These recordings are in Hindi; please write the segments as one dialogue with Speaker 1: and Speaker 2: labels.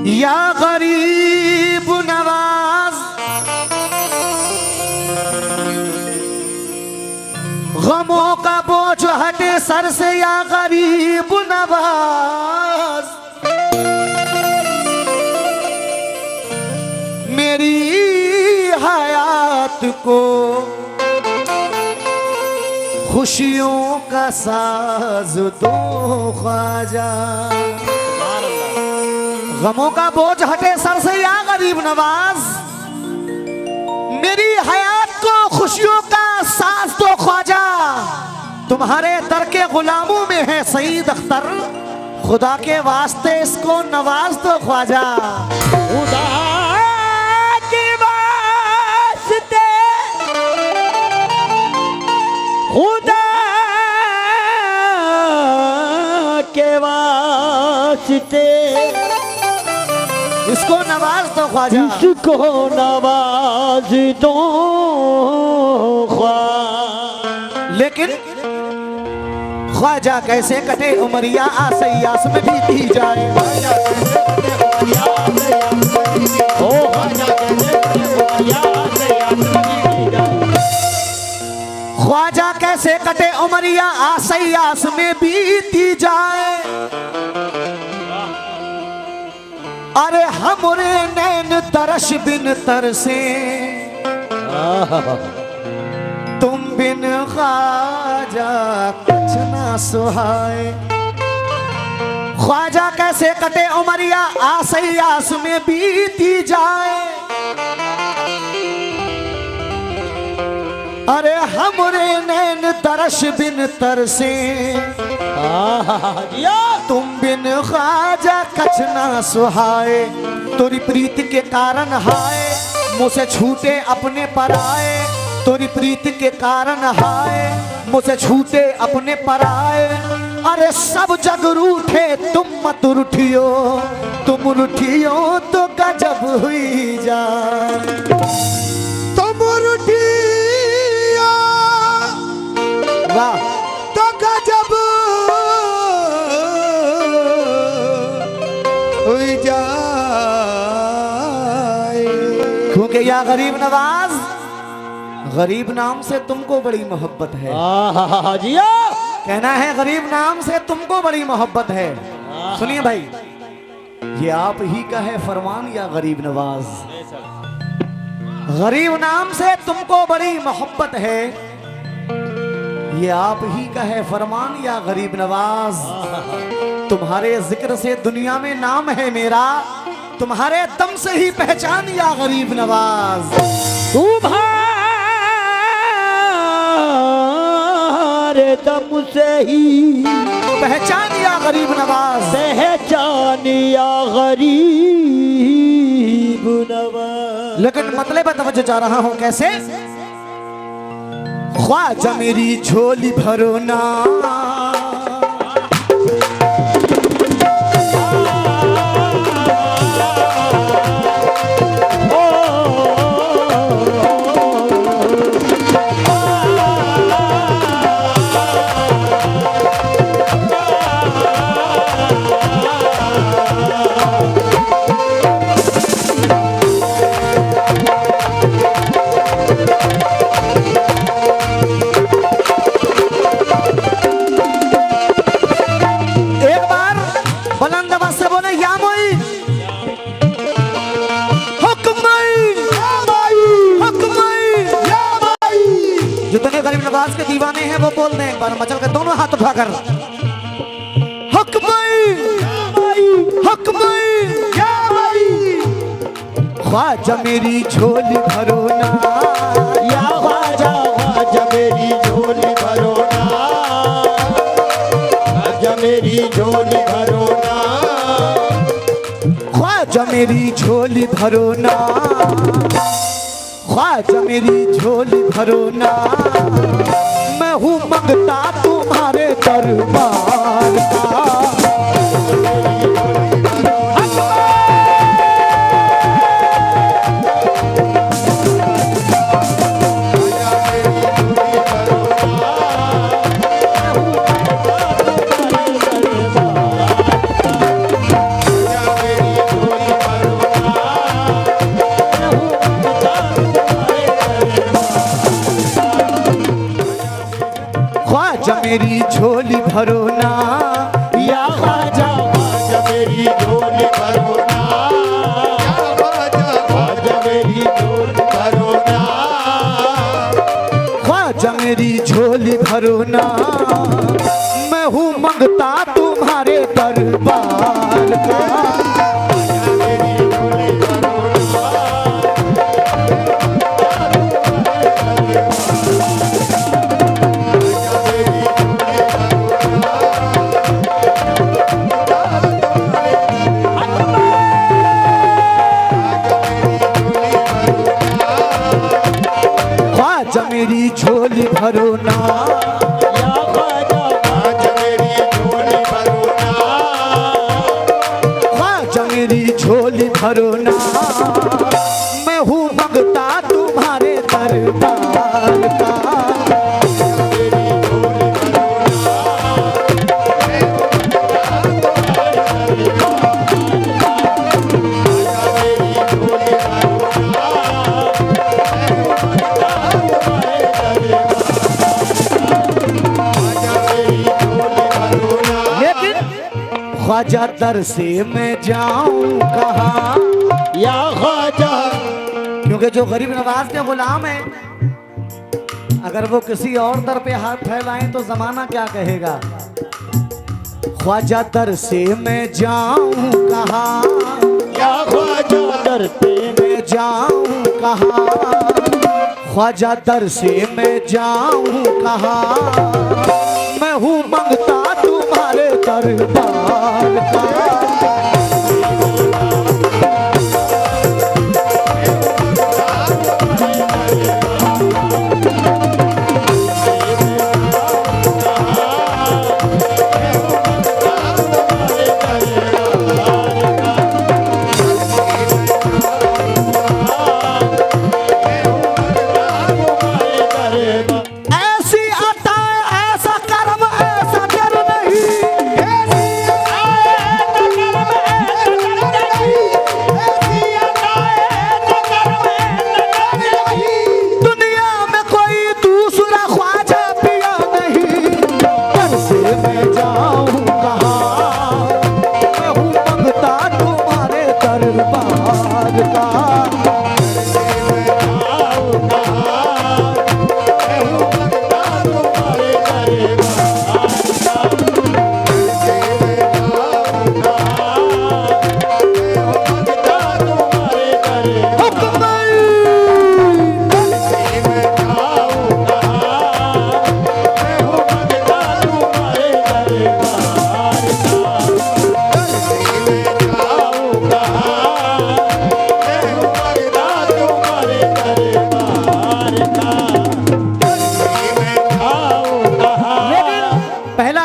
Speaker 1: या गरीब नवाज, गमों का बोझ हटे सर से या गरीब नवाज। मेरी हयात को खुशियों का साज दो ख्वाजा। गमों का बोझ हटे सर से या गरीब नवाज, मेरी हयात को खुशियों का साज दो ख्वाजा। तुम्हारे दर के गुलामों में है सईद अख्तर, खुदा के वास्ते इसको नवाज दो ख्वाजा।
Speaker 2: खुदा के वास्ते, खुदा के वास्ते
Speaker 1: इसको नवाज दो ख्वाजा,
Speaker 2: इसको नवाज दो ख्वाजा।
Speaker 1: लेकिन ख्वाजा कैसे कटे उमरिया आसयास में बीती जाए। ख्वाजा कैसे कटे उमरिया आसयास में बीती जाए। अरे हमरे नैन तरश बिन तरसे, तुम बिन ख्वाजा कुछ ना सुहाए। ख्वाजा कैसे कटे उमरिया आसयास में बीती जाए। अरे हमरे नैन तरश बिन तरसे, तुम बिन ख्वाजा कछ ना सुहाए। तोरी प्रीत के कारण हाय मुझसे छूटे अपने पराए। तोरी प्रीत के कारण हाय मुझसे छूटे अपने पराए। अरे सब जग रूठे तुम मत रूठियो, तुम रूठियो तो गजब हुई जाए। तुम रूठियो वाह तो गजब हुई जाए। क्योंकि या गरीब नवाज, गरीब नाम से तुमको बड़ी मोहब्बत है।
Speaker 2: जिया
Speaker 1: कहना है गरीब नाम से तुमको बड़ी मोहब्बत है। सुनिए भाई, ये आप ही का है फरमान या गरीब नवाज। गरीब नाम से तुमको बड़ी मोहब्बत है, ये आप ही का है फरमान या गरीब नवाज। तुम्हारे जिक्र से दुनिया में नाम है मेरा, तुम्हारे दम से ही पहचान या गरीब नवाज।
Speaker 2: तुम्हारे दम से ही
Speaker 1: पहचान या गरीब नवाज,
Speaker 2: पहचान या गरीब नवाज।
Speaker 1: लेकिन मतलब तवज्जो जा रहा हूं कैसे। ख्वाजा मेरी झोली भरो ना, नवाज के दीवाने हैं वो बोल दें एक बार मचल कर दोनों हाथ उठाकर। हक मई हक मई या मई, ख्वाजा मेरी झोली भरो ना,
Speaker 2: या ख्वाजा ख्वाजा मेरी झोली भरो ना, ख्वाजा मेरी झोली भरो ना,
Speaker 1: ख्वाजा मेरी झोली भरो ना, ख्वाजा मेरी झोली भरो ना। मैं हूँ मंगता तुम्हारे दरबार का। मेरी झोली भरो ना,
Speaker 2: या ख्वाजा ख्वाजा मेरी झोली भरो ना, या ख्वाजा ख्वाजा मेरी झोली भरो ना,
Speaker 1: ख्वाजा मेरी झोली भरो ना, मैं हूँ मंगता तुम्हारे दरबार का।
Speaker 2: मेरी झोली भरो ना,
Speaker 1: ख्वाजा मेरी झोली भरो ना,
Speaker 2: या ख्वाजा ख्वाजा मेरी झोली भरो ना,
Speaker 1: ख्वाजा मेरी झोली भरो ना, मैं हूँ मंगता तुम्हारे दरबार का। ख्वाजा दर से मैं जाऊं कहाँ,
Speaker 2: या ख्वाजा,
Speaker 1: क्योंकि जो गरीब नवाज के गुलाम है, अगर वो किसी और दर पे हाथ फैलाएं तो जमाना क्या कहेगा। ख्वाजा दर से मैं जाऊं कहाँ,
Speaker 2: या ख्वाजा दर पे
Speaker 1: मैं जाऊं कहाँ, ख्वाजा दर से मैं जाऊं कहाँ, मैं हूँ मंगता तुम्हारे दरबार का।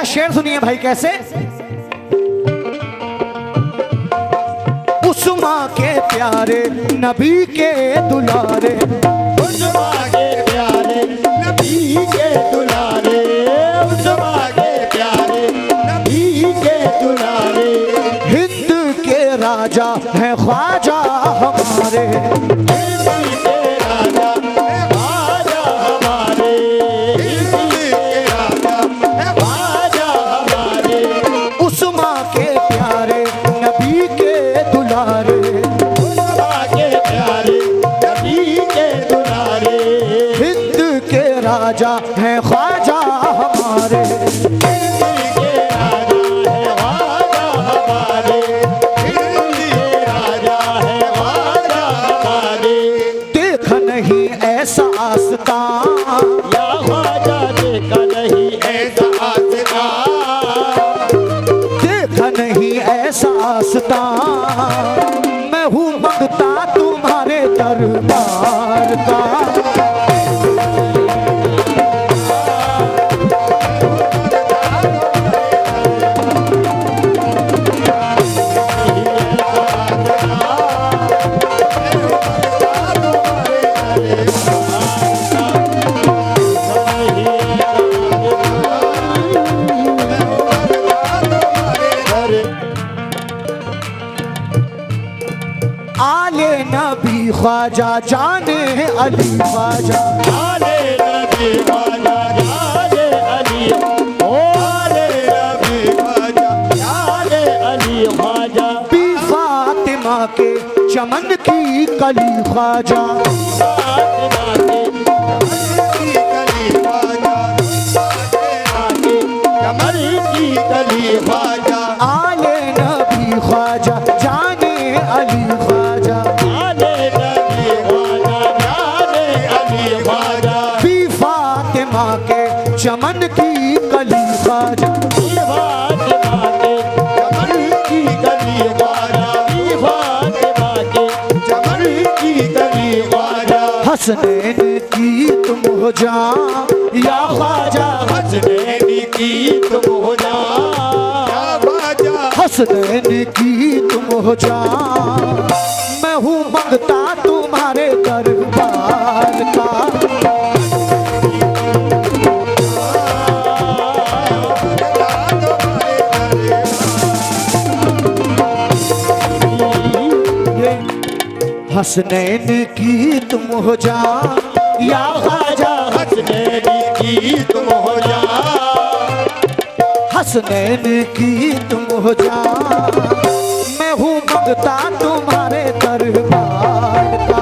Speaker 1: शेर सुनिए भाई कैसे। उस्मा के प्यारे नबी के दुलारे,
Speaker 2: उस्मा के प्यारे नबी के दुलारे, उस्मा के प्यारे नबी के दुलारे,
Speaker 1: हिंद के राजा हैं ख्वाजा हमारे,
Speaker 2: हिंद के राजा है ख्वाजा हमारे, हिंद के राजा है ख्वाजा हमारे,
Speaker 1: उस्मा के प्यारे नबी के दुलारे,
Speaker 2: उस्मा के प्यारे नबी के दुलारे,
Speaker 1: हिंद के राजा हैं ख्वाजा हमारे,
Speaker 2: हिंद के राजा है ख्वाजा हमारे, हिंद के राजा है ख्वाजा हमारे।
Speaker 1: देखा नहीं ऐसा आस्था,
Speaker 2: या ख्वाजा देखा नहीं ऐसा आस्था,
Speaker 1: देखा नहीं ऐसा आस्था, मैं हूँ मंगता तुम्हारे दरबार का। आले नबी ख्वाजा जाने अली ख्वाजा,
Speaker 2: आले नबी ख्वाजा जाने अली,
Speaker 1: फातिमा के चमन की कली ख्वाजा, आले नबी ख्वाजा जाने अली ख्वाजा, फी फातिमा के चमन की कली ख्वाजा, हसनैन की तुम हो जान या ख्वाजा,
Speaker 2: हसनैन की तुम हो जा या ख्वाजा,
Speaker 1: हसनैन की तुम हो जान, मैं हूँ मंगता तुम्हारे दरबार का, हसनैन की तुम हो जान या ख्वाजा,
Speaker 2: हसनैन की तुम हो जा,
Speaker 1: हसनैन की तुम हो जान, मैं हूँ मंगता तुम्हारे दरबार का,